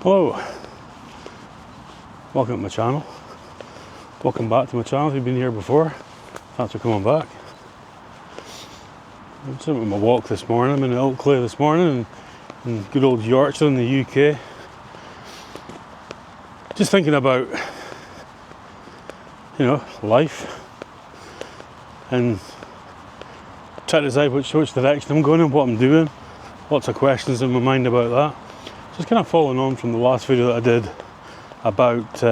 Hello, welcome to my channel. Welcome back to my channel if you've been here before. Thanks for coming back. I'm sitting with my walk this morning. I'm in Ilkley this morning in good old Yorkshire in the UK. Just thinking about, life and trying to decide which direction I'm going and what I'm doing. Lots of questions in my mind about that. Just kind of following on from the last video that I did about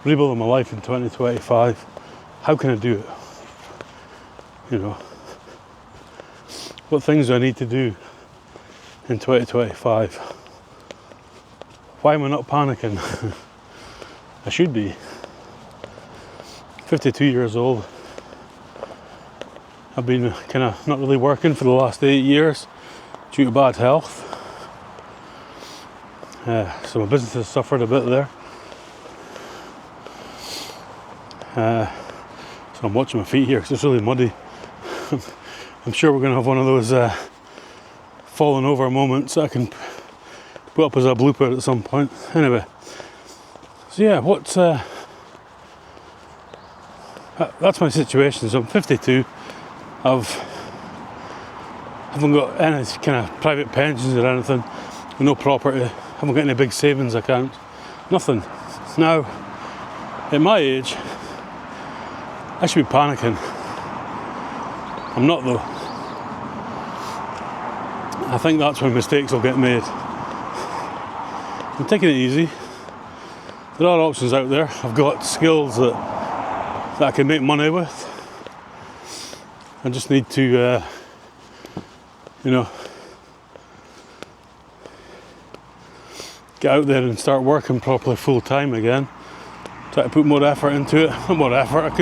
rebuilding my life in 2025. How can I do it? What things do I need to do in 2025? Why am I not panicking? I should be. 52 years old. I've been kind of not really working for the last 8 years due to bad health. So my business has suffered a bit there. So I'm watching my feet here because it's really muddy. I'm sure we're going to have one of those falling over moments that I can put up as a blooper at some point. Anyway, so yeah, that's my situation. So I'm 52. I haven't got any kind of private pensions or anything, no property. I haven't got any big savings accounts, nothing. Now, at my age, I should be panicking. I'm not though. I think that's when mistakes will get made. I'm taking it easy. There are options out there. I've got skills that I can make money with. I just need to, get out there and start working properly full time again. Try to put more effort into it. Not more effort.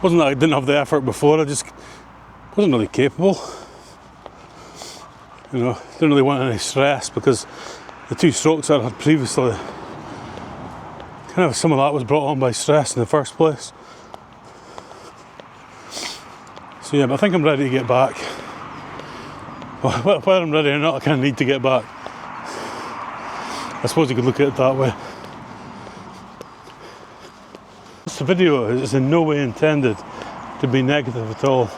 Wasn't that I didn't have the effort before. I just wasn't really capable. Didn't really want any stress because the 2 strokes that I had previously, kind of some of that was brought on by stress in the first place. So yeah, but I think I'm ready to get back. Well, whether I'm ready or not, I kind of need to get back. I suppose you could look at it that way. This video is in no way intended to be negative at all.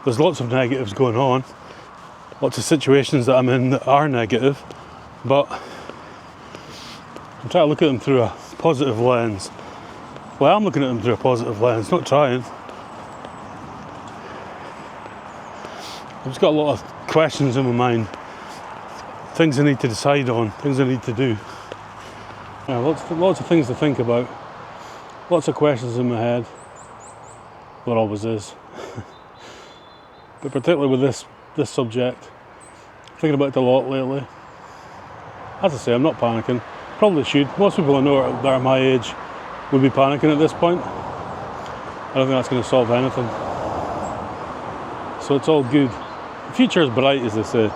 There's lots of negatives going on, lots of situations that I'm in that are negative, but I'm trying to look at them through a positive lens. Well, I'm looking at them through a positive lens, not trying. I've just got a lot of questions in my mind, things I need to decide on, things I need to do. Lots of things to think about, lots of questions in my head. There always is. But particularly with this subject, I'm thinking about it a lot lately. As I say, I'm not panicking. Probably should. Most people I know that are my age would be panicking at this point. I don't think that's going to solve anything. So it's all good. The future is bright, as they say.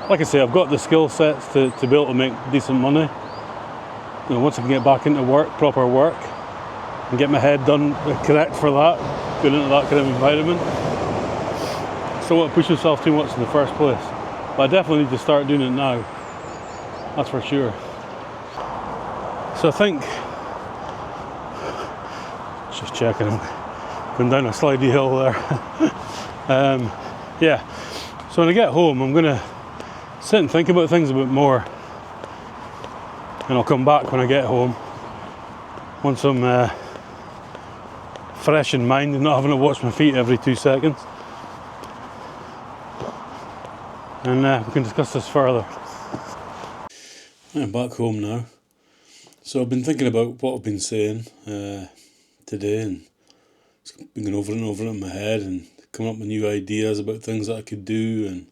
Like I say, I've got the skill sets to be able to make decent money. Once I can get back into work, proper work, and get my head done correct for that, going into that kind of environment. So I won't push myself too much in the first place. But I definitely need to start doing it now. That's for sure. So I think, just checking, I'm going down a slidey hill there. Yeah, so when I get home, I'm going to sit and think about things a bit more. And I'll come back when I get home. Once I'm fresh in mind and not having to watch my feet every 2 seconds. And we can discuss this further. I'm back home now. So I've been thinking about what I've been saying today, and it's been going over and over in my head and coming up with new ideas about things that I could do and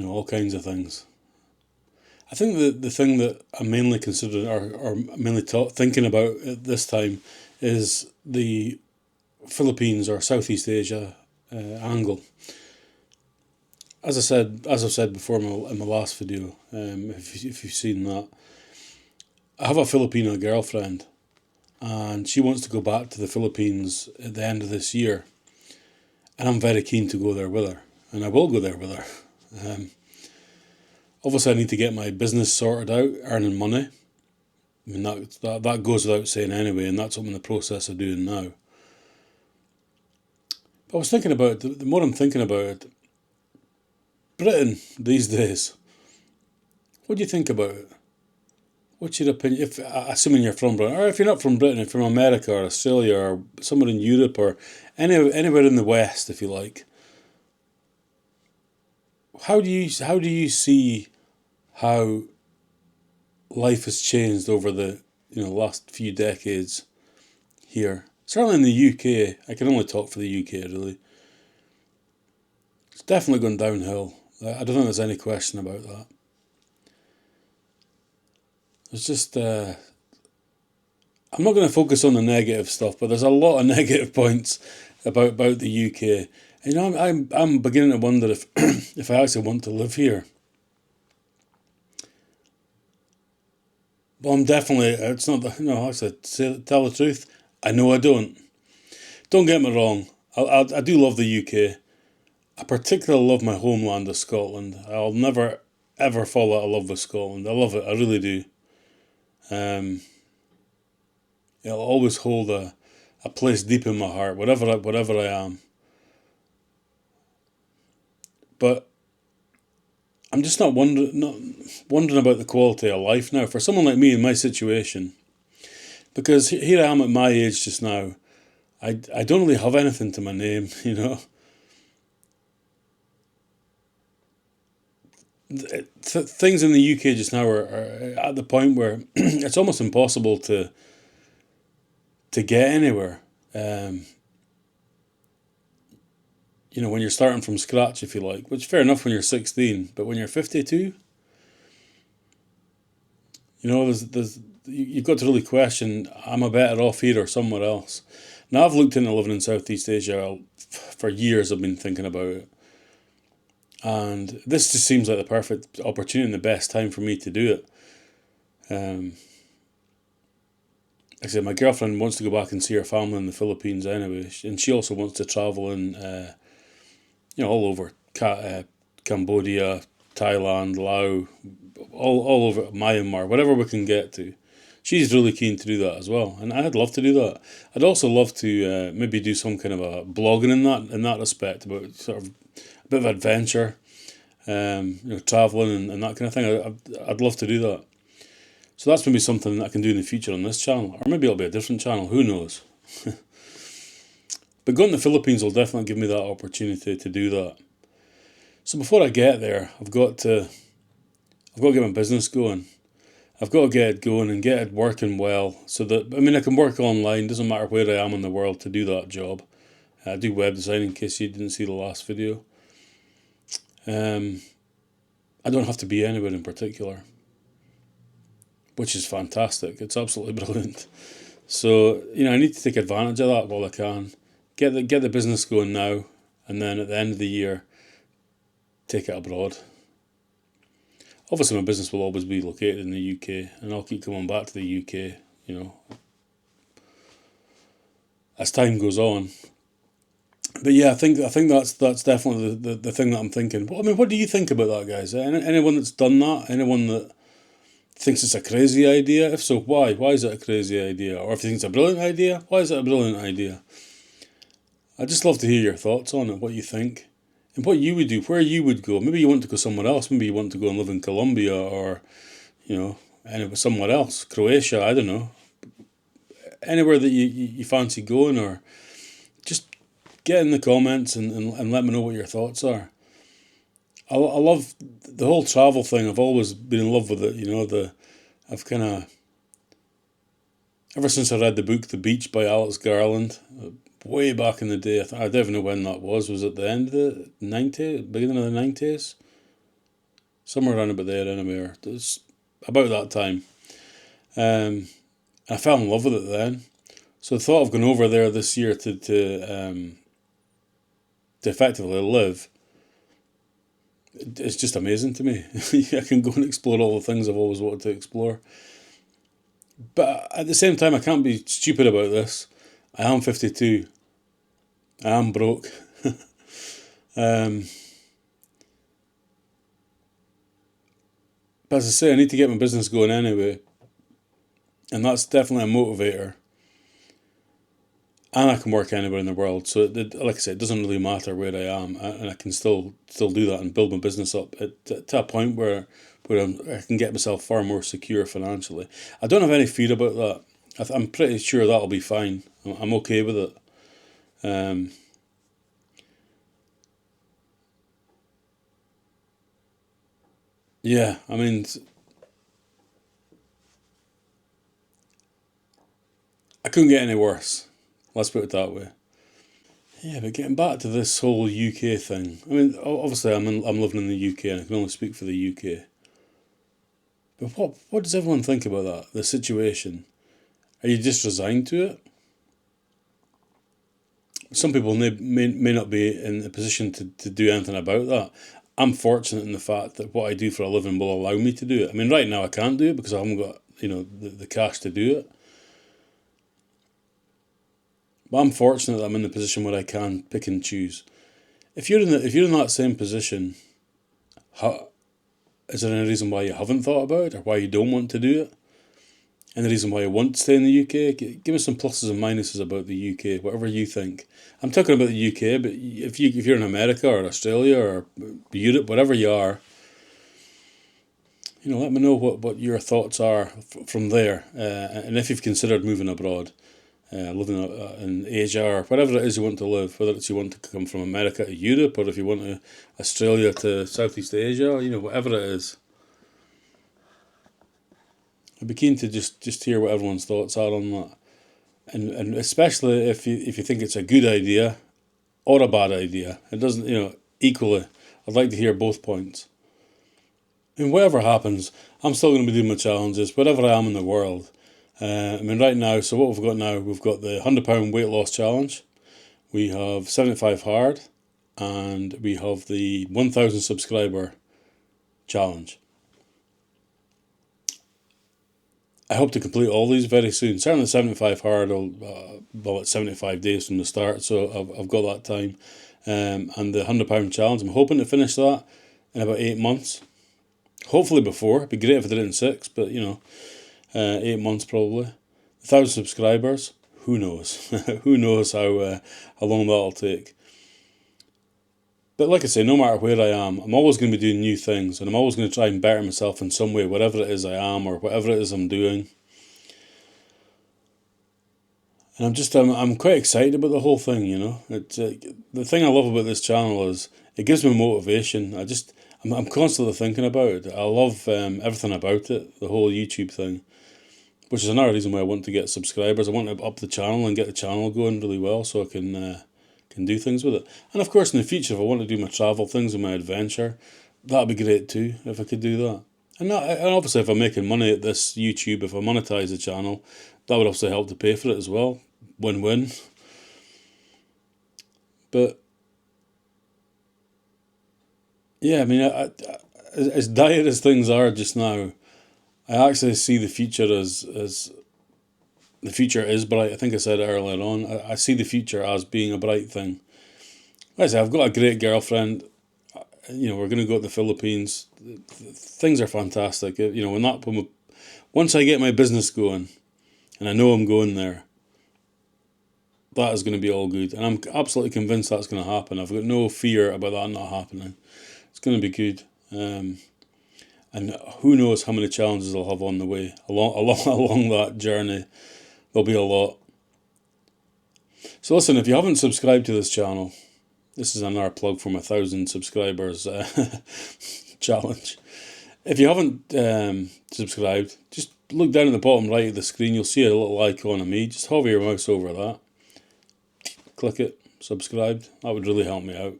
all kinds of things. I think that the thing that I'm mainly considering or mainly thinking about at this time is the Philippines or Southeast Asia angle. As I've said before in my last video, if you've seen that, I have a Filipino girlfriend, and she wants to go back to the Philippines at the end of this year, and I'm very keen to go there with her, and I will go there with her. Obviously, I need to get my business sorted out, earning money. I mean, that goes without saying anyway, and that's what I'm in the process of doing now. But I was thinking about it, the more I'm thinking about it, Britain these days, what do you think about it? What's your opinion? If assuming you're from Britain, or if you're not from Britain, if you're from America or Australia or somewhere in Europe or anywhere in the West, if you like, how do you see how life has changed over the last few decades here? Certainly in the UK, I can only talk for the UK really. It's definitely gone downhill. I don't think there's any question about that. It's just I'm not going to focus on the negative stuff, but there's a lot of negative points about the UK. And, I'm beginning to wonder if if I actually want to live here. Well, I'm definitely. It's not. Actually, tell the truth, I know I don't. Don't get me wrong. I do love the UK. I particularly love my homeland of Scotland. I'll never ever fall out of love with Scotland. I love it. I really do. It'll always hold a place deep in my heart, whatever I am. But I'm just not wondering about the quality of life now for someone like me in my situation, because here I am at my age just now. I don't really have anything to my name, Things in the UK just now are at the point where it's almost impossible to get anywhere. When you're starting from scratch, if you like, which fair enough when you're 16, but when you're 52, you've got to really question, am I better off here or somewhere else? Now, I've looked into living in Southeast Asia for years. I've been thinking about it. And this just seems like the perfect opportunity and the best time for me to do it. Like I said, my girlfriend wants to go back and see her family in the Philippines anyway, and she also wants to travel in, all over Cambodia, Thailand, Laos, all over Myanmar, whatever we can get to. She's really keen to do that as well, and I'd love to do that. I'd also love to maybe do some kind of a blogging in that respect, about sort of a bit of adventure, traveling and that kind of thing. I'd love to do that. So that's maybe something that I can do in the future on this channel, or maybe it'll be a different channel. Who knows? But going to the Philippines will definitely give me that opportunity to do that. So before I get there, I've got to get my business going. I've got to get it going and get it working well, so that I can work online. Doesn't matter where I am in the world to do that job. I do web design, in case you didn't see the last video. I don't have to be anywhere in particular, which is fantastic. It's absolutely brilliant. So I need to take advantage of that while I can. Get the business going now, and then at the end of the year, take it abroad. Obviously, my business will always be located in the UK, and I'll keep coming back to the UK, as time goes on. But yeah, I think that's definitely the thing that I'm thinking. Well, what do you think about that, guys? Anyone that's done that? Anyone that thinks it's a crazy idea? If so, why? Why is it a crazy idea? Or if you think it's a brilliant idea, why is it a brilliant idea? I'd just love to hear your thoughts on it, what you think, and what you would do, where you would go. Maybe you want to go somewhere else. Maybe you want to go and live in Colombia or, somewhere else, Croatia, I don't know. Anywhere that you fancy going, or just get in the comments and let me know what your thoughts are. I love the whole travel thing. I've always been in love with it. I've kind of, ever since I read the book The Beach by Alex Garland, way back in the day. I don't even know when that was. Was it the end of the 90s, beginning of the 90s? Somewhere around about there anyway. It's about that time. I fell in love with it then. So the thought of going over there this year to effectively live, it's just amazing to me. I can go and explore all the things I've always wanted to explore. But at the same time, I can't be stupid about this. I am 52. I am broke. But as I say, I need to get my business going anyway, and that's definitely a motivator. And I can work anywhere in the world, so like I said, it doesn't really matter where I am, and I can still do that and build my business up to a point where I can get myself far more secure financially. I don't have any fear about that. I'm pretty sure that'll be fine. I'm okay with it. Um, yeah, I mean, I couldn't get any worse. Let's put it that way. Yeah, but getting back to this whole UK thing, I mean, obviously I'm living in the UK and I can only speak for the UK. But what does everyone think about that? The situation? Are you just resigned to it? Some people may not be in a position to do anything about that. I'm fortunate in the fact that what I do for a living will allow me to do it. I mean, right now I can't do it because I haven't got the cash to do it. But I'm fortunate that I'm in the position where I can pick and choose. If you're in that same position, how, is there any reason why you haven't thought about it or why you don't want to do it? Any reason why you want to stay in the UK? Give me some pluses and minuses about the UK, whatever you think. I'm talking about the UK, but if you're in America or Australia or Europe, whatever you are, let me know what your thoughts are from there, and if you've considered moving abroad, living in Asia or whatever it is you want to live, whether it's you want to come from America to Europe or if you want to Australia to Southeast Asia, whatever it is. I'd be keen to just hear what everyone's thoughts are on that, and especially if you think it's a good idea or a bad idea. It doesn't, equally. I'd like to hear both points. And whatever happens, I'm still going to be doing my challenges, wherever I am in the world. I mean, right now, so what we've got now, we've got the £100 weight loss challenge, we have 75 hard, and we have the 1,000 subscriber challenge. I hope to complete all these very soon. Certainly 75 hard, it's 75 days from the start, so I've got that time. And the £100 challenge, I'm hoping to finish that in about 8 months. Hopefully before. It'd be great if I did it in 6, but 8 months probably. 1,000 subscribers, who knows? Who knows how long that'll take. But like I say, no matter where I am, I'm always going to be doing new things, and I'm always going to try and better myself in some way, whatever it is I am or whatever it is I'm doing. And I'm quite excited about the whole thing, It's the thing I love about this channel is it gives me motivation. I'm constantly thinking about it. I love everything about it, the whole YouTube thing, which is another reason why I want to get subscribers. I want to up the channel and get the channel going really well so I can do things with it. And of course, in the future, if I want to do my travel things and my adventure, that'd be great too, if I could do that. And obviously, if I'm making money at this YouTube, if I monetize the channel, that would also help to pay for it as well. Win-win. But yeah, I mean, as dire as things are just now, I actually see the future as the future is bright. I think I said it earlier on. I see the future as being a bright thing. Like I say, I've got a great girlfriend. We're going to go to the Philippines. Things are fantastic. Once I get my business going, and I know I'm going there, that is going to be all good. And I'm absolutely convinced that's going to happen. I've got no fear about that not happening. It's going to be good. And who knows how many challenges I'll have on the way. Along that journey, there'll be a lot. So listen, if you haven't subscribed to this channel, this is another plug for my 1,000 subscribers challenge. If you haven't subscribed, just look down at the bottom right of the screen. You'll see a little icon of me. Just hover your mouse over that. Click it, subscribed. That would really help me out.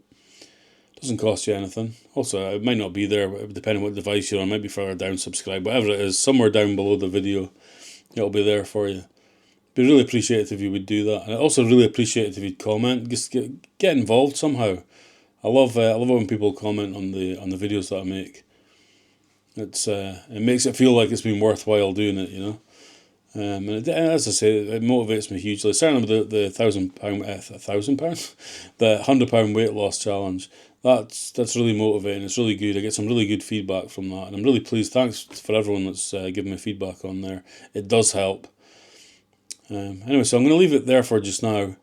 Doesn't cost you anything. Also, it might not be there, depending on what device you're on. It might be further down, subscribe. Whatever it is, somewhere down below the video, it'll be there for you. Be really appreciative if you would do that. And I also really appreciate it if you'd comment. Just get involved somehow. I love when people comment on the videos that I make. It makes it feel like it's been worthwhile doing it, And as I say, it motivates me hugely. Certainly with the £1,000, the £100 weight loss challenge. that's really motivating. It's really good. I get some really good feedback from that, and I'm really pleased. Thanks for everyone that's given me feedback on there. It does help. Anyway, so I'm going to leave it there for just now,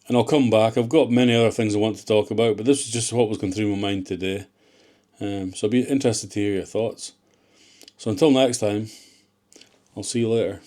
and I'll come back. I've got many other things I want to talk about, but this is just what was going through my mind today. So I'll be interested to hear your thoughts. So until next time, I'll see you later.